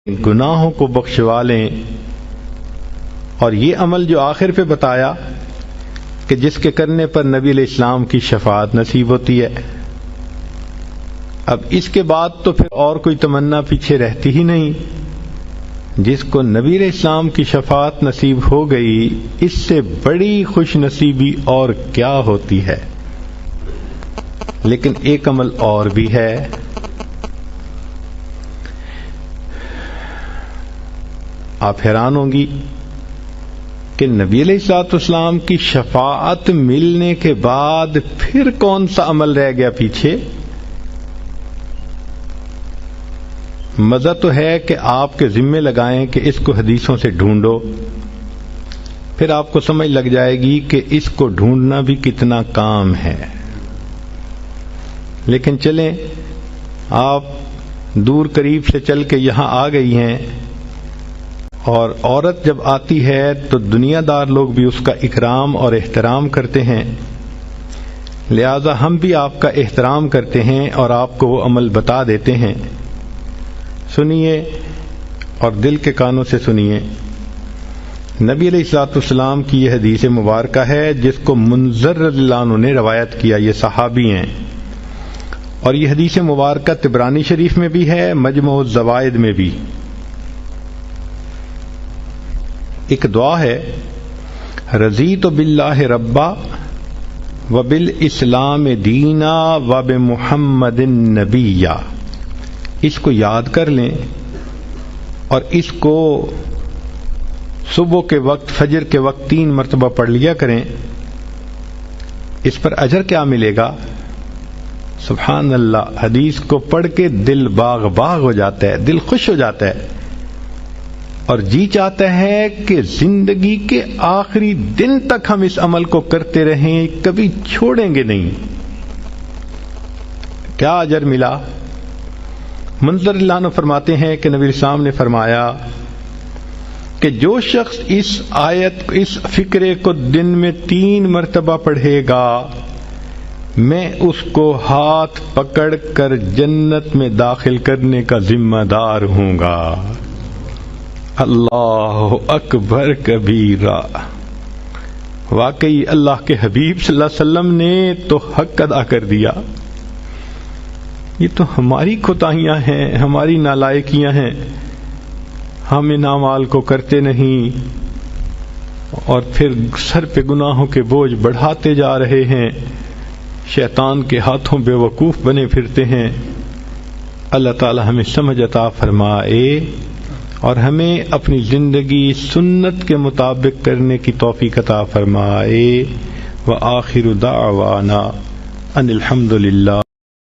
گناہوں کو بخشوا لیں۔ اور یہ عمل جو آخر پہ بتایا کہ جس کے کرنے پر نبی علیہ السلام کی شفاعت نصیب ہوتی ہے، اب اس کے بعد تو پھر اور کوئی تمنا پیچھے رہتی ہی نہیں۔ جس کو نبی علیہ السلام کی شفاعت نصیب ہو گئی، اس سے بڑی خوش نصیبی اور کیا ہوتی ہے۔ لیکن ایک عمل اور بھی ہے، آپ حیران ہوں گی کہ نبی علیہ الصلوۃ والسلام کی شفاعت ملنے کے بعد پھر کون سا عمل رہ گیا پیچھے؟ مزہ تو ہے کہ آپ کے ذمے لگائیں کہ اس کو حدیثوں سے ڈھونڈو، پھر آپ کو سمجھ لگ جائے گی کہ اس کو ڈھونڈنا بھی کتنا کام ہے۔ لیکن چلیں، آپ دور قریب سے چل کے یہاں آ گئی ہیں، اور عورت جب آتی ہے تو دنیا دار لوگ بھی اس کا اکرام اور احترام کرتے ہیں، لہذا ہم بھی آپ کا احترام کرتے ہیں اور آپ کو وہ عمل بتا دیتے ہیں۔ سنیے اور دل کے کانوں سے سنیے۔ نبی علیہ الصلوۃ والسلام کی یہ حدیث مبارکہ ہے جس کو منذر رضی اللہ عنہ نے روایت کیا، یہ صحابی ہیں، اور یہ حدیث مبارکہ طبرانی شریف میں بھی ہے، مجموع الزوائد میں بھی۔ ایک دعا ہے، رضیت باللہ ربا وبالاسلام دینا وبمحمد نبیا۔ اس کو یاد کر لیں اور اس کو صبح کے وقت، فجر کے وقت 3 مرتبہ پڑھ لیا کریں۔ اس پر اجر کیا ملے گا؟ سبحان اللہ، حدیث کو پڑھ کے دل باغ باغ ہو جاتا ہے، دل خوش ہو جاتا ہے، اور جی چاہتا ہے کہ زندگی کے آخری دن تک ہم اس عمل کو کرتے رہیں، کبھی چھوڑیں گے نہیں۔ کیا اجر ملا؟ منذر اللہ عنہ فرماتے ہیں کہ نبی السلام نے فرمایا کہ جو شخص اس آیت، اس فقرے کو دن میں 3 مرتبہ پڑھے گا، میں اس کو ہاتھ پکڑ کر جنت میں داخل کرنے کا ذمہ دار ہوں گا۔ اللہ اکبر کبیرہ۔ واقعی اللہ کے حبیب صلی اللہ علیہ وسلم نے تو حق ادا کر دیا۔ یہ تو ہماری کوتاہیاں ہیں، ہماری نالائکیاں ہیں، ہم ان اعمال کو کرتے نہیں اور پھر سر پہ گناہوں کے بوجھ بڑھاتے جا رہے ہیں، شیطان کے ہاتھوں بے وقوف بنے پھرتے ہیں۔ اللہ تعالی ہمیں سمجھ عطا فرمائے اور ہمیں اپنی زندگی سنت کے مطابق کرنے کی توفیق عطا فرمائے۔ وآخر دعوانا ان الحمد للہ۔